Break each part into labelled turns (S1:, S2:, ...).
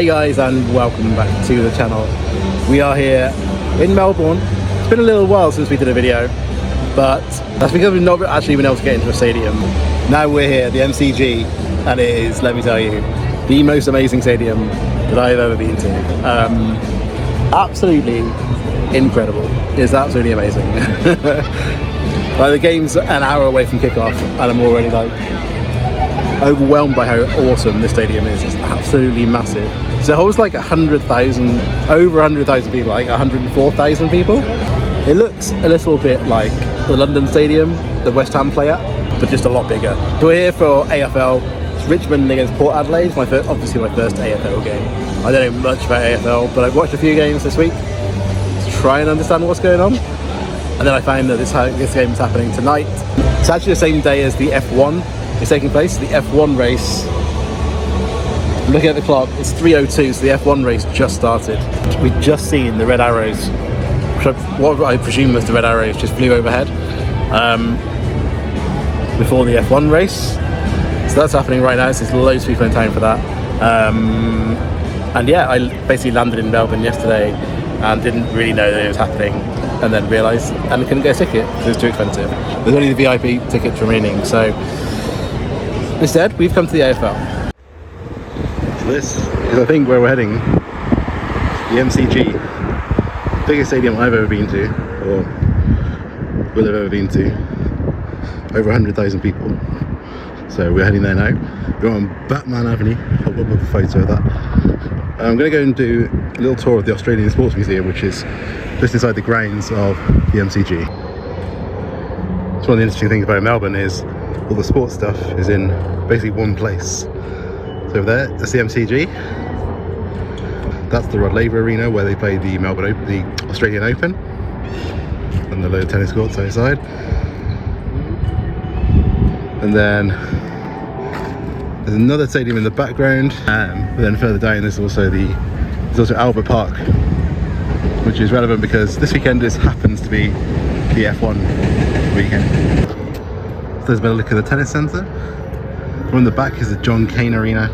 S1: Hey guys, and welcome back to the channel. We are here in Melbourne. It's been a little while since we did a video, but that's because we've not actually been able to get into a stadium. Now we're here at the MCG, and it is, let me tell you, the most amazing stadium that I've ever been to. Absolutely incredible. It's absolutely amazing. Like, the game's an hour away from kickoff, and I'm already like overwhelmed by how awesome this stadium is. It's absolutely massive. So it holds like 100,000, over 100,000 people, like 104,000 people. It looks a little bit like the London Stadium, the West Ham play at, but just a lot bigger. So we're here for AFL. It's Richmond against Port Adelaide. It's obviously my first AFL game. I don't know much about AFL, but I've watched a few games this week to try and understand what's going on. And then I found that this game is happening tonight. It's actually the same day as the F1 is taking place. The F1 race, looking at the clock, it's 3:02, so the F1 race just started. We've just seen the red arrows, what I presume was the red arrows, just flew overhead before the F1 race. So that's happening right now, so there's loads of people in town for that. And yeah, I basically landed in Melbourne yesterday and didn't really know that it was happening, and then realised and couldn't get a ticket because it was too expensive. There's only the VIP tickets remaining, so instead we've come to the AFL. So this is, I think, where we're heading. The MCG, biggest stadium I've ever been to, or will have ever been to. Over 100,000 people. So we're heading there now. We're on Batman Avenue. I'll put up a photo of that. I'm going to go and do a little tour of the Australian Sports Museum, which is just inside the grounds of the MCG. So one of the interesting things about Melbourne is all the sports stuff is in basically one place. So over there, that's the MCG. That's the Rod Laver Arena where they play the Australian Open, and the load of tennis courts outside. And then there's another stadium in the background, but then further down there's also Albert Park, which is relevant because this weekend happens to be the F1 weekend. So there's a better look at the tennis centre. From the back is the John Cain Arena.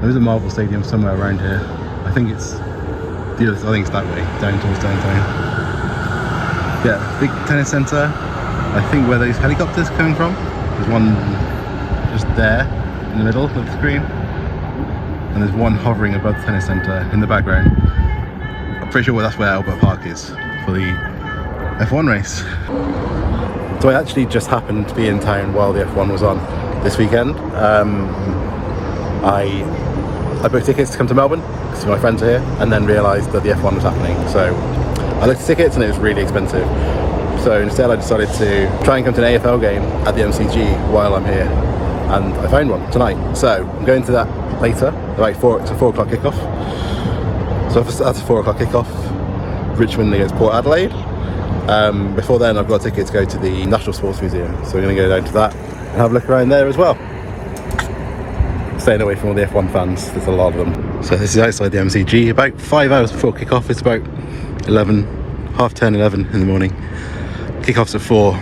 S1: There's a Marvel Stadium somewhere around here. I think it's that way, down towards downtown. Yeah, big tennis centre. I think where those helicopters coming from. There's one just there in the middle of the screen, and there's one hovering above the tennis centre in the background. I'm pretty sure that's where Albert Park is for the F1 race. So I actually just happened to be in town while the F1 was on this weekend. I booked tickets to come to Melbourne because my friends are here, and then realised that the F1 was happening. So I looked at tickets and it was really expensive. So instead I decided to try and come to an AFL game at the MCG while I'm here, and I found one tonight. So I'm going to that later, about 4 o'clock kickoff. So that's a 4 o'clock kickoff, Richmond against Port Adelaide. Before then I've got a ticket to go to the National Sports Museum, so we're going to go down to that and have a look around there as well. Staying away from all the F1 fans, there's a lot of them. So this is outside the MCG, about 5 hours before kickoff. It's about 11 in the morning. Kickoff's at 4,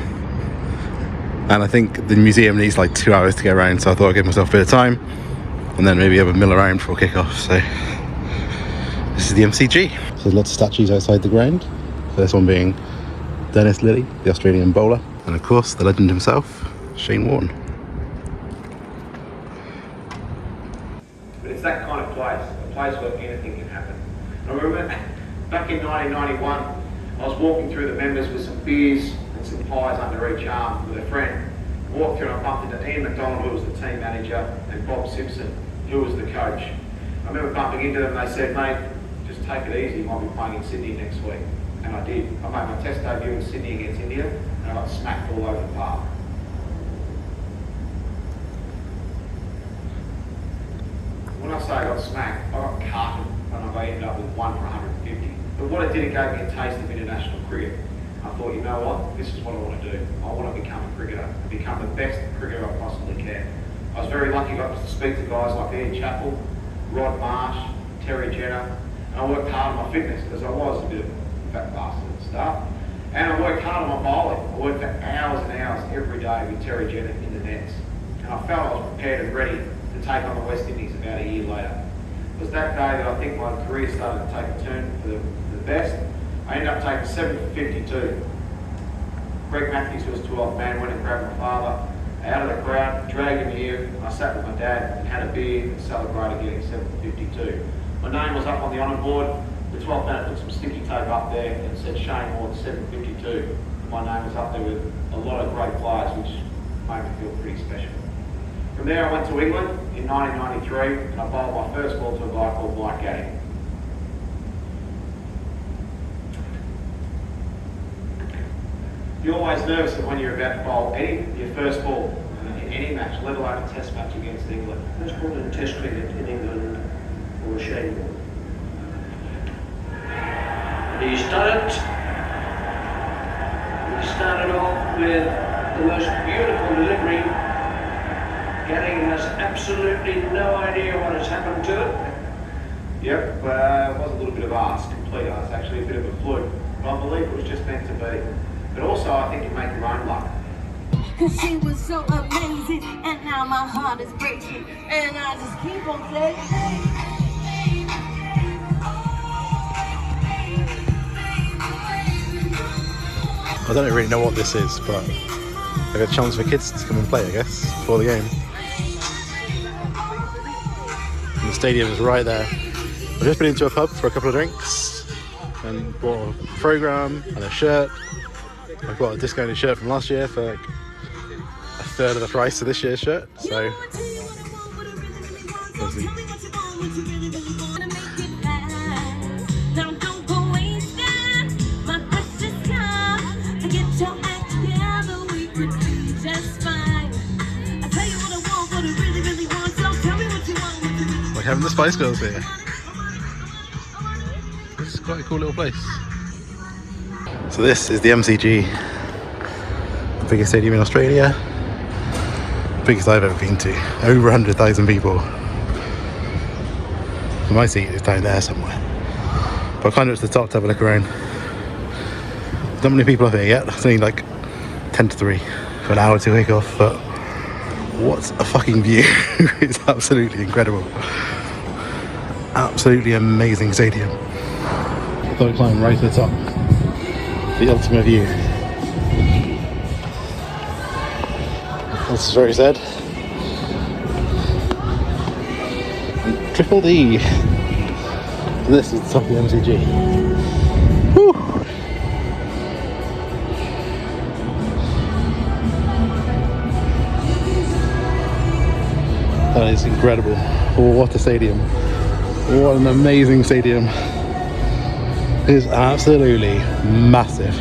S1: and I think the museum needs like 2 hours to get around, so I thought I'd give myself a bit of time and then maybe have a mill around before kickoff. So this is the MCG. So there's lots of statues outside the ground. First one being Dennis Lillee, the Australian bowler, and of course the legend himself, Shane Warne.
S2: But it's that kind of place, a place where anything can happen. I remember back in 1991, I was walking through the members with some beers and some pies under each arm with a friend. I walked through and I bumped into Ian McDonald, who was the team manager, and Bob Simpson, who was the coach. I remember bumping into them and they said, mate, just take it easy, you might be playing in Sydney next week. And I did. I made my test debut in Sydney against India, and I got smacked all over the park. When I say I got smacked, I got carted, and I ended up with 1 for 150. But what it did, it gave me a taste of international cricket. I thought, you know what, this is what I want to do. I want to become a cricketer and become the best cricketer I possibly can. I was very lucky I got to speak to guys like Ian Chappell, Rod Marsh, Terry Jenner, and I worked hard on my fitness because I was a bit of a fat bastard at the start. And I worked hard on my bowling. I worked for hours and hours every day with Terry Jenner in the nets. And I felt I was prepared and ready to take on the West Indies about a year later. It was that day that I think my career started to take a turn for the best. I ended up taking 7 for 52. Greg Matthews, who was 12th man, went and grabbed my father out of the crowd, dragged him here. I sat with my dad and had a beer and celebrated getting 7 for 52. My name was up on the honour board. The 12th man put some sticky tape up there and said Shane Ward 752. My name was up there with a lot of great players, which made me feel pretty special. From there I went to England in 1993 and I bowled my first ball to a guy called Mike Gaddy. You're always nervous when you're about to bowl your first ball in any match, let alone a test match against England.
S3: First ball in Test cricket in England for Shane Ward. He started off with the most beautiful delivery. Gaddy has absolutely no idea what has happened to it.
S2: Yep, it was a little bit of arse, complete arse, actually a bit of a fluke. But I believe it was just meant to be. But also I think you make your own luck.
S4: Cause she was so amazing, and now my heart is breaking, and I just keep on saying,
S1: I don't really know what this is, but like a chance for kids to come and play, I guess, before the game. And the stadium is right there. I've just been into a pub for a couple of drinks and bought a programme and a shirt. I've got a discounted shirt from last year for like a third of the price of this year's shirt, so obviously. Like having the Spice Girls here. This is quite a cool little place. So this is the MCG, the biggest stadium in Australia, biggest I've ever been to, over 100,000 people. My seat is down there somewhere, but I kind of at the top to have a look around. Not many people up here yet, it's only like 10 to 3 for an hour to kick off, but what a fucking view. It's absolutely incredible. Absolutely amazing stadium. I thought I'd climb right to the top. The ultimate view. This is very sad. And Triple D. This is the top of the MCG. Woo! That is incredible. Oh, what a stadium. What an amazing stadium. It is absolutely massive.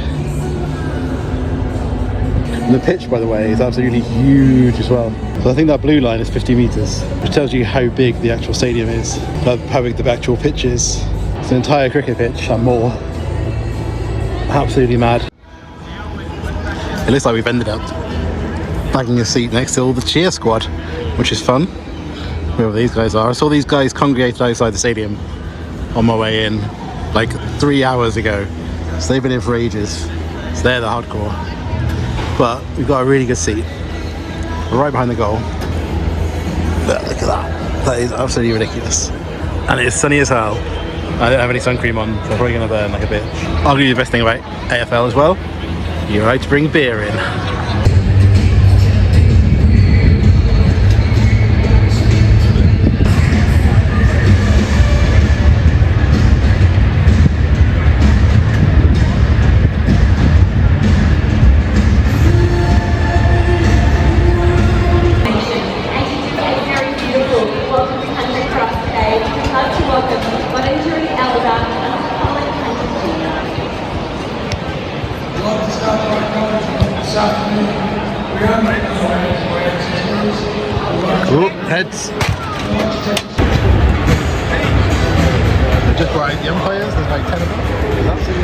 S1: And the pitch, by the way, is absolutely huge as well. So I think that blue line is 50 metres, which tells you how big the actual stadium is, how big the actual pitch is. It's an entire cricket pitch and more. Absolutely mad. It looks like we've ended up bagging a seat next to all the cheer squad, which is fun. Whoever these guys are. I saw these guys congregated outside the stadium on my way in like 3 hours ago. So they've been in for ages. So they're the hardcore. But we've got a really good seat. We're right behind the goal. But look at that. That is absolutely ridiculous. And it's sunny as hell. I don't have any sun cream on, so I'm probably going to burn like a bitch. I'll give you the best thing about AFL as well. You're allowed to bring beer in. Oh, heads. They're just right, the umpires, there's like 10 of them. It's absolutely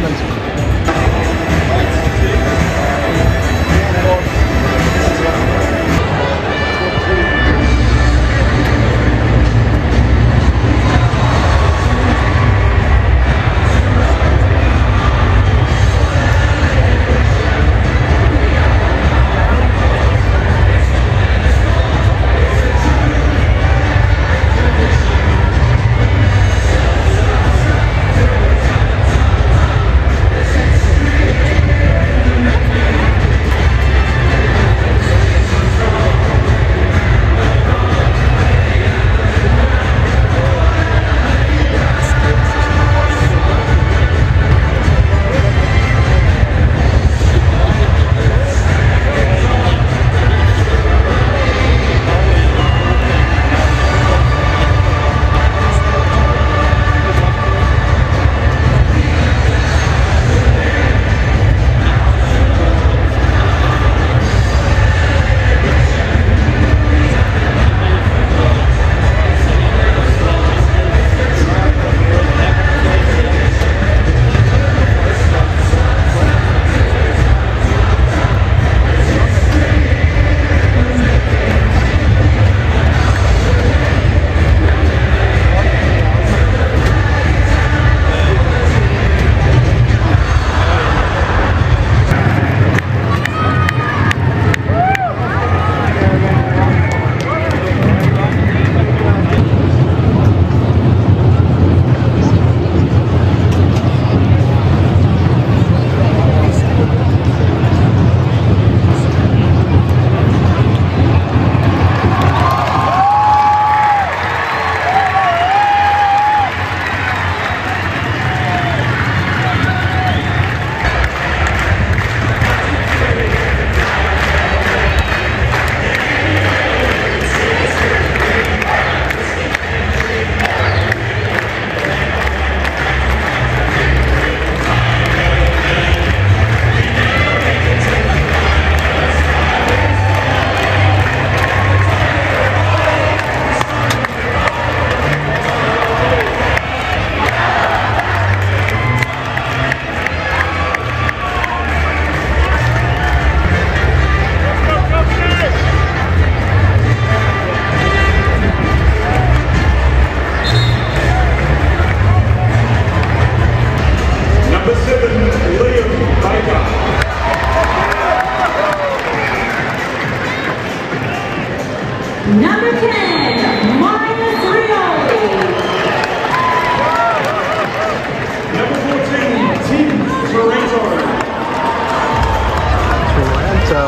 S1: So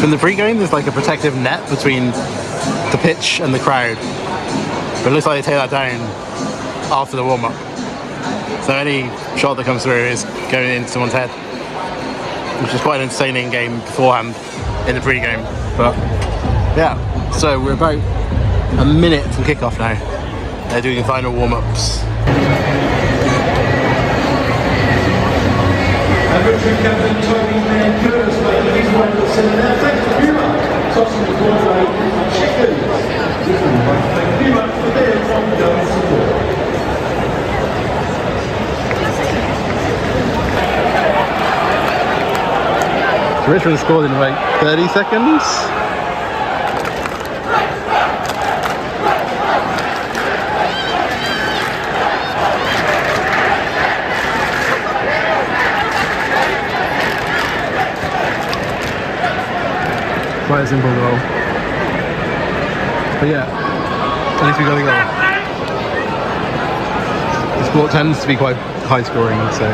S1: in the pre-game, there's like a protective net between the pitch and the crowd. But it looks like they take that down after the warm-up. So any shot that comes through is going into someone's head, which is quite an entertaining game beforehand in the pre-game. But yeah, so we're about a minute from kickoff now. They're doing final warm-ups.
S5: Richmond captain Tony Curtis making his way to the centre now. Thanks to Puma, tossing the ball away Checkers. Richmond won't thank Puma for their ongoing support.
S1: So Richmond scored in about 30 seconds. Quite a simple goal. But yeah, at least we got a goal. The sport tends to be quite high scoring, so.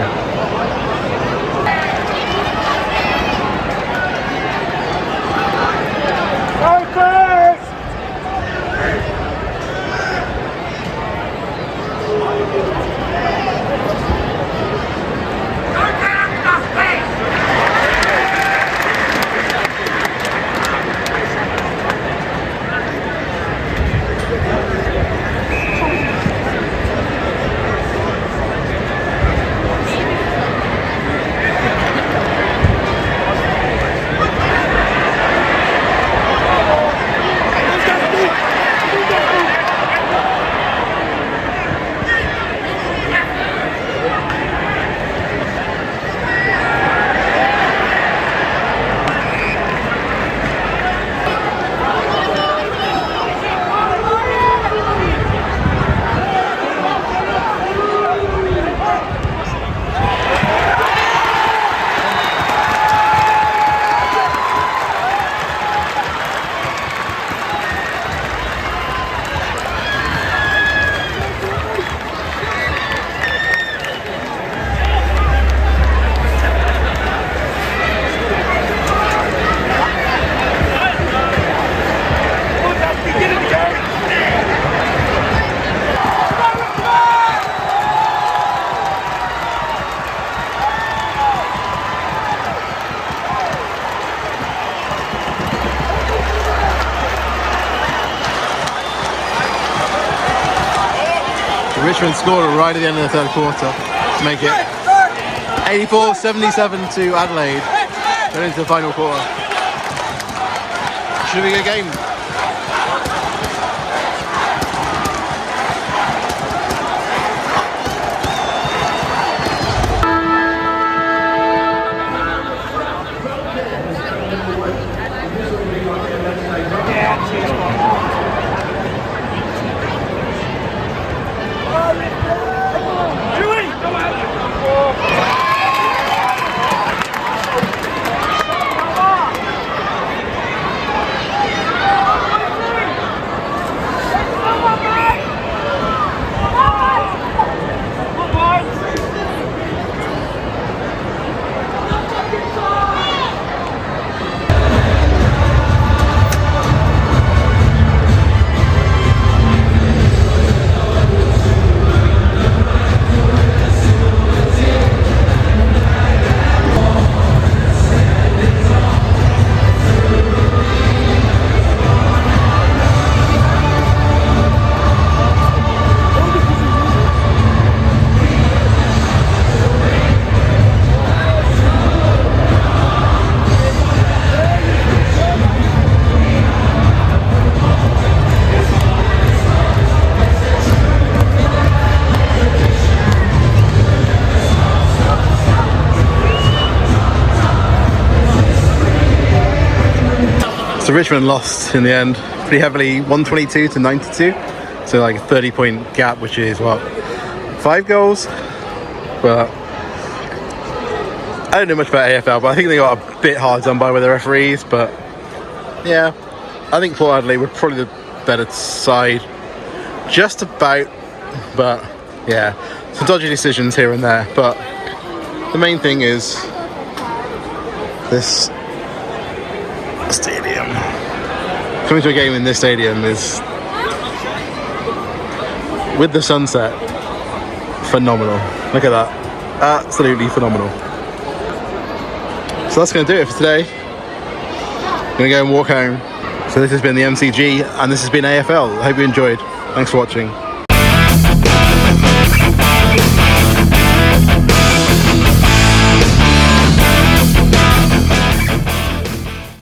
S1: Richmond scored right at the end of the third quarter to make it 84-77 to Adelaide. Going into the final quarter. Should be a good game. So Richmond lost in the end pretty heavily, 122 to 92. So like a 30-point gap, which is what, 5 goals? But I don't know much about AFL, but I think they got a bit hard done by with the referees. But yeah, I think Port Adelaide were probably the better side, just about. But yeah, some dodgy decisions here and there. But the main thing is this stadium. Coming to a game in this stadium is, with the sunset, phenomenal. Look at that. Absolutely phenomenal. So that's going to do it for today. I'm going to go and walk home. So this has been the MCG and this has been AFL. I hope you enjoyed. Thanks for watching.